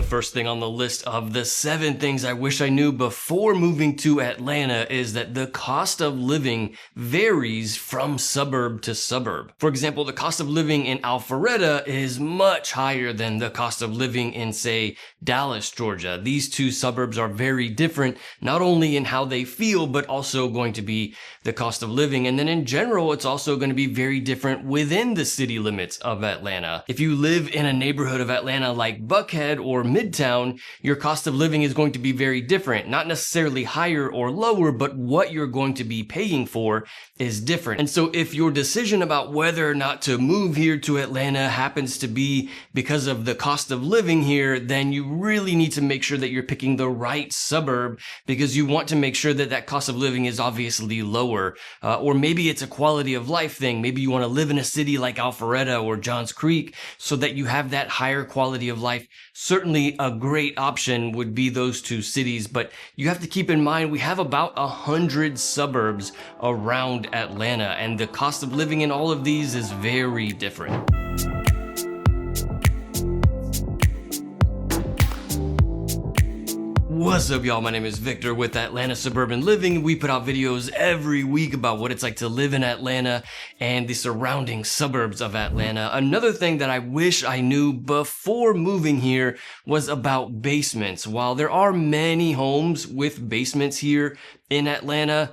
The first thing on the list of the 7 things I wish I knew before moving to Atlanta is that the cost of living varies from suburb to suburb. For example, the cost of living in Alpharetta is much higher than the cost of living in, say, Dallas, Georgia. These two suburbs are very different, not only in how they feel, but also going to be the cost of living. And then in general, it's also going to be very different within the city limits of Atlanta. If you live in a neighborhood of Atlanta like Buckhead or Midtown, your cost of living is going to be very different. Not necessarily higher or lower, but what you're going to be paying for is different. And so if your decision about whether or not to move here to Atlanta happens to be because of the cost of living here, then you really need to make sure that you're picking the right suburb, because you want to make sure that that cost of living is obviously lower. Or maybe it's a quality of life thing. Maybe you want to live in a city like Alpharetta or Johns Creek so that you have that higher quality of life. Certainly a great option would be those two cities, but you have to keep in mind we have about 100 suburbs around Atlanta, and the cost of living in all of these is very different. What's up, y'all? My name is Victor with Atlanta Suburban Living. We put out videos every week about what it's like to live in Atlanta and the surrounding suburbs of Atlanta. Another thing that I wish I knew before moving here was about basements. While there are many homes with basements here in Atlanta,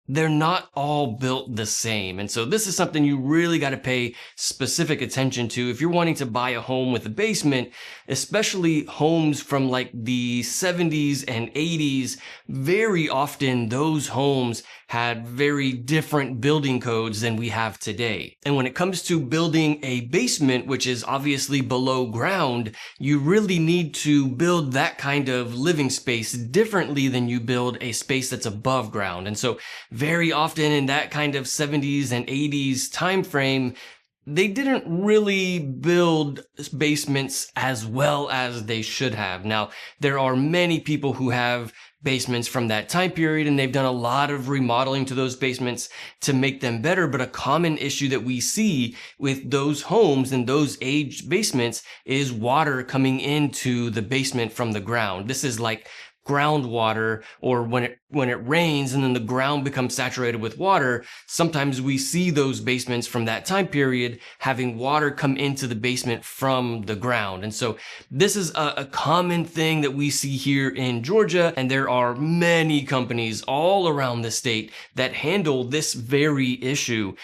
they're not all built the same. And so this is something you really got to pay specific attention to if you're wanting to buy a home with a basement, especially homes from like the 70s and 80s. Very often those homes had very different building codes than we have today. And when it comes to building a basement, which is obviously below ground, you really need to build that kind of living space differently than you build a space that's above ground. And so very often in that kind of 70s and 80s time frame, they didn't really build basements as well as they should have. Now, there are many people who have basements from that time period, and they've done a lot of remodeling to those basements to make them better. But a common issue that we see with those homes and those aged basements is water coming into the basement from the ground. This is like groundwater, or when it rains and then the ground becomes saturated with water. Sometimes we see those basements from that time period having water come into the basement from the ground. And so this is a common thing that we see here in Georgia, and there are many companies all around the state that handle this very issue.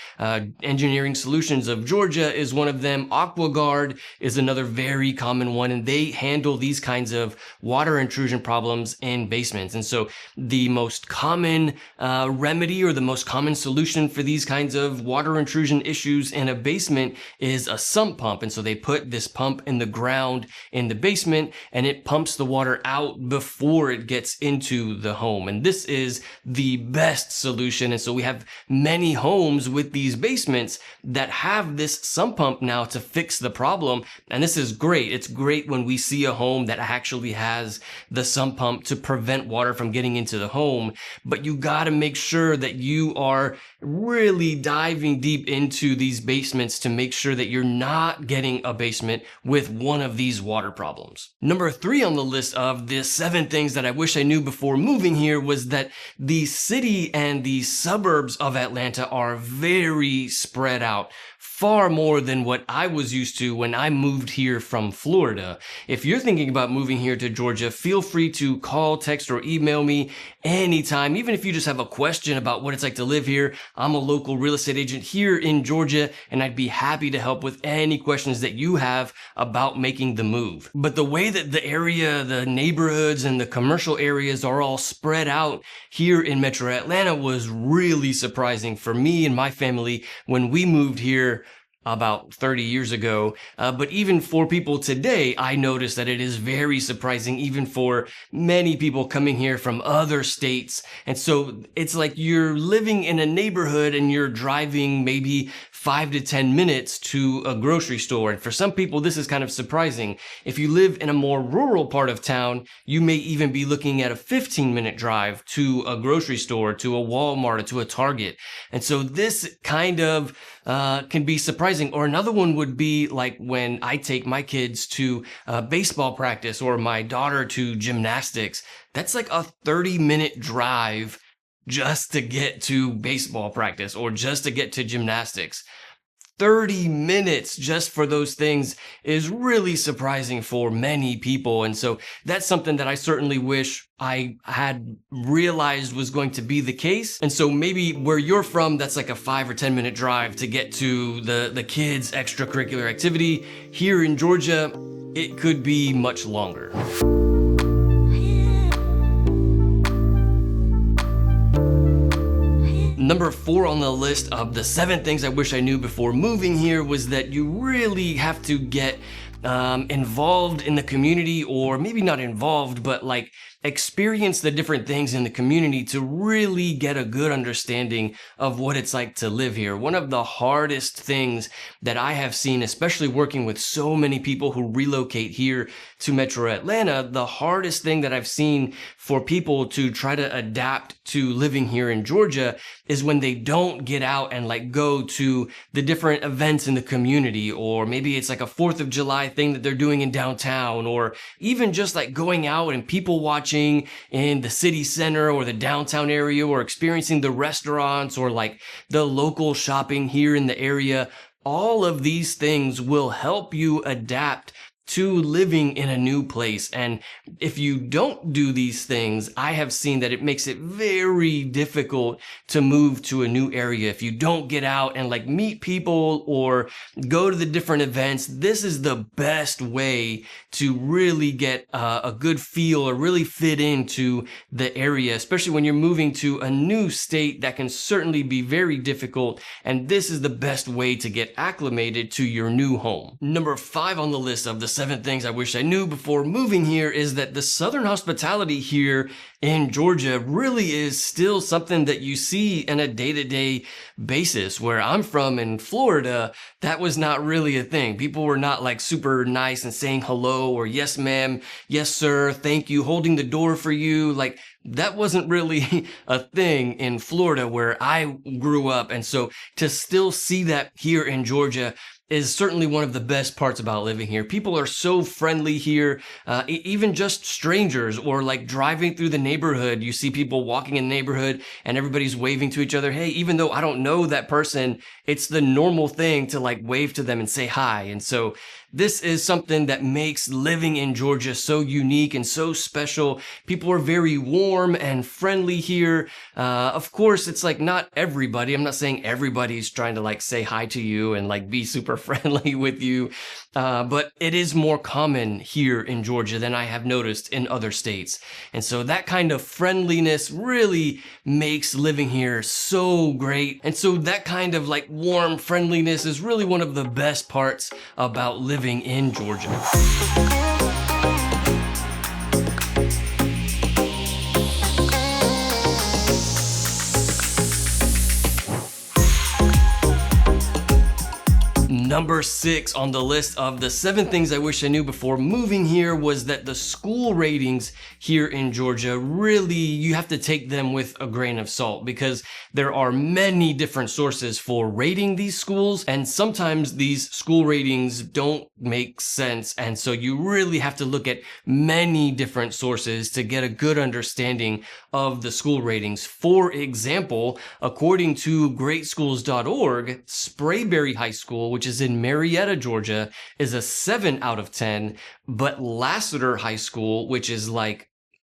Engineering Solutions of Georgia is one of them. AquaGuard is another very common one, and they handle these kinds of water intrusion problems in basements. And so the most common remedy, or the most common solution for these kinds of water intrusion issues in a basement, is a sump pump. And so they put this pump in the ground in the basement, and it pumps the water out before it gets into the home. And this is the best solution. And so we have many homes with these basements that have this sump pump now to fix the problem. And this is great. It's great when we see a home that actually has the sump pump to prevent water from getting into the home. But you got to make sure that you are really diving deep into these basements to make sure that you're not getting a basement with one of these water problems. Number 3 on the list of the 7 things that I wish I knew before moving here was that the city and the suburbs of Atlanta are very spread out. Far more than what I was used to when I moved here from Florida. If you're thinking about moving here to Georgia, feel free to call, text, or email me anytime. Even if you just have a question about what it's like to live here, I'm a local real estate agent here in Georgia, and I'd be happy to help with any questions that you have about making the move. But the way that the area, the neighborhoods, and the commercial areas are all spread out here in Metro Atlanta was really surprising for me and my family when we moved here about 30 years ago. But even for people today, I noticed that it is very surprising, even for many people coming here from other states. And so it's like you're living in a neighborhood and you're driving maybe 5 to 10 minutes to a grocery store. And for some people, this is kind of surprising. If you live in a more rural part of town, you may even be looking at a 15-minute drive to a grocery store, to a Walmart, or to a Target. And so this kind of can be surprising. Or another one would be like when I take my kids to baseball practice or my daughter to gymnastics. That's like a 30-minute drive just to get to baseball practice or just to get to gymnastics. 30 minutes just for those things is really surprising for many people. And so that's something that I certainly wish I had realized was going to be the case. And so maybe where you're from, that's like a 5 or 10 minute drive to get to the kids' extracurricular activity. Here in Georgia, it could be much longer. Number 4 on the list of the 7 things I wish I knew before moving here was that you really have to get involved in the community, or maybe not involved, but like experience the different things in the community to really get a good understanding of what it's like to live here. One of the hardest things that I have seen, especially working with so many people who relocate here to Metro Atlanta, the hardest thing that I've seen for people to try to adapt to living here in Georgia is when they don't get out and like go to the different events in the community, or maybe it's like a 4th of July thing that they're doing in downtown, or even just like going out and people watching in the city center or the downtown area, or experiencing the restaurants or like the local shopping here in the area. All of these things will help you adapt to living in a new place. And if you don't do these things, I have seen that it makes it very difficult to move to a new area. If you don't get out and like meet people or go to the different events, this is the best way to really get a good feel or really fit into the area, especially when you're moving to a new state. That can certainly be very difficult, and this is the best way to get acclimated to your new home. Number 5 on the list of the 7 things I wish I knew before moving here is that the Southern hospitality here in Georgia really is still something that you see on a day-to-day basis. Where I'm from in Florida, that was not really a thing. People were not like super nice and saying hello or yes ma'am, yes sir, thank you, holding the door for you. Like that wasn't really a thing in Florida where I grew up. And so to still see that here in Georgia is certainly one of the best parts about living here. People are so friendly here, even just strangers, or like driving through the neighborhood. You see people walking in the neighborhood and everybody's waving to each other. Hey, even though I don't know that person, it's the normal thing to like wave to them and say hi. And so this is something that makes living in Georgia so unique and so special. People are very warm and friendly here. Of course, it's like not everybody. I'm not saying everybody's trying to like say hi to you and like be super friendly with you. But it is more common here in Georgia than I have noticed in other states. And so that kind of friendliness really makes living here so great. And so that kind of like warm friendliness is really one of the best parts about living in Georgia. Number 6 on the list of the 7 things I wish I knew before moving here was that the school ratings here in Georgia, really, you have to take them with a grain of salt, because there are many different sources for rating these schools, and sometimes these school ratings don't make sense. And so you really have to look at many different sources to get a good understanding of the school ratings. For example, according to greatschools.org, Sprayberry High School, which is in Marietta, Georgia, is a 7 out of 10, but Lassiter High School, which is like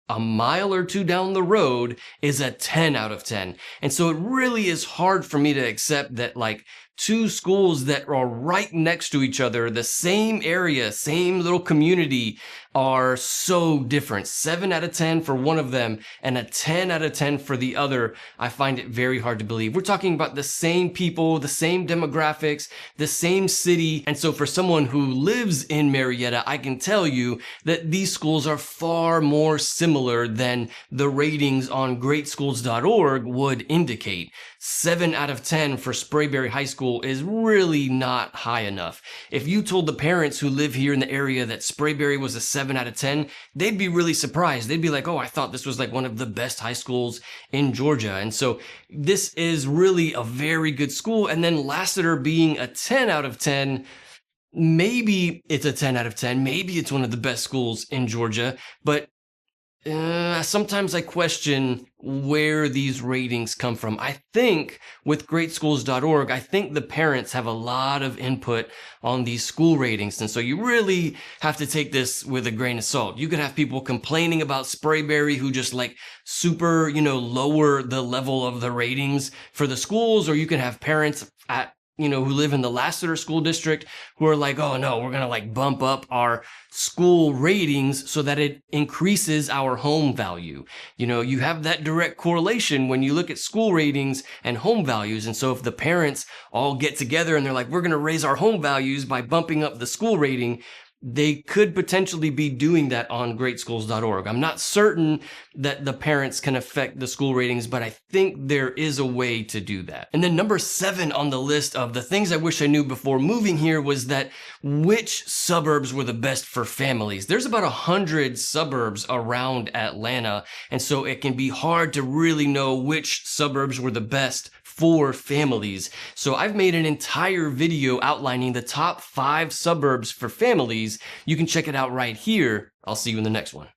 a mile or 2 down the road, is a 10 out of 10. And so it really is hard for me to accept that like 2 schools that are right next to each other, the same area, same little community, are so different. 7 out of 10 for one of them and a 10 out of 10 for the other. I find it very hard to believe. We're talking about the same people, the same demographics, the same city. And so for someone who lives in Marietta, I can tell you that these schools are far more similar than the ratings on greatschools.org would indicate. 7 out of 10 for Sprayberry High School is really not high enough. If you told the parents who live here in the area that Sprayberry was a 7 out of 10, they'd be really surprised. They'd be like, oh, I thought this was like one of the best high schools in Georgia. And so this is really a very good school. And then Lassiter being a 10 out of 10, maybe it's a 10 out of 10. Maybe it's one of the best schools in Georgia, but sometimes I question where these ratings come from. I think with greatschools.org, I think the parents have a lot of input on these school ratings. And so you really have to take this with a grain of salt. You could have people complaining about Sprayberry who just like super, lower the level of the ratings for the schools, or you can have parents who live in the Lassiter school district who are like, oh no, we're going to like bump up our school ratings so that it increases our home value. You have that direct correlation when you look at school ratings and home values. And so if the parents all get together and they're like, we're going to raise our home values by bumping up the school rating, they could potentially be doing that on greatschools.org. I'm not certain that the parents can affect the school ratings, but I think there is a way to do that. And then number 7 on the list of the things I wish I knew before moving here was that which suburbs were the best for families. There's about 100 suburbs around Atlanta, and so it can be hard to really know which suburbs were the best for families. So I've made an entire video outlining the top 5 suburbs for families. You can check it out right here. I'll see you in the next one.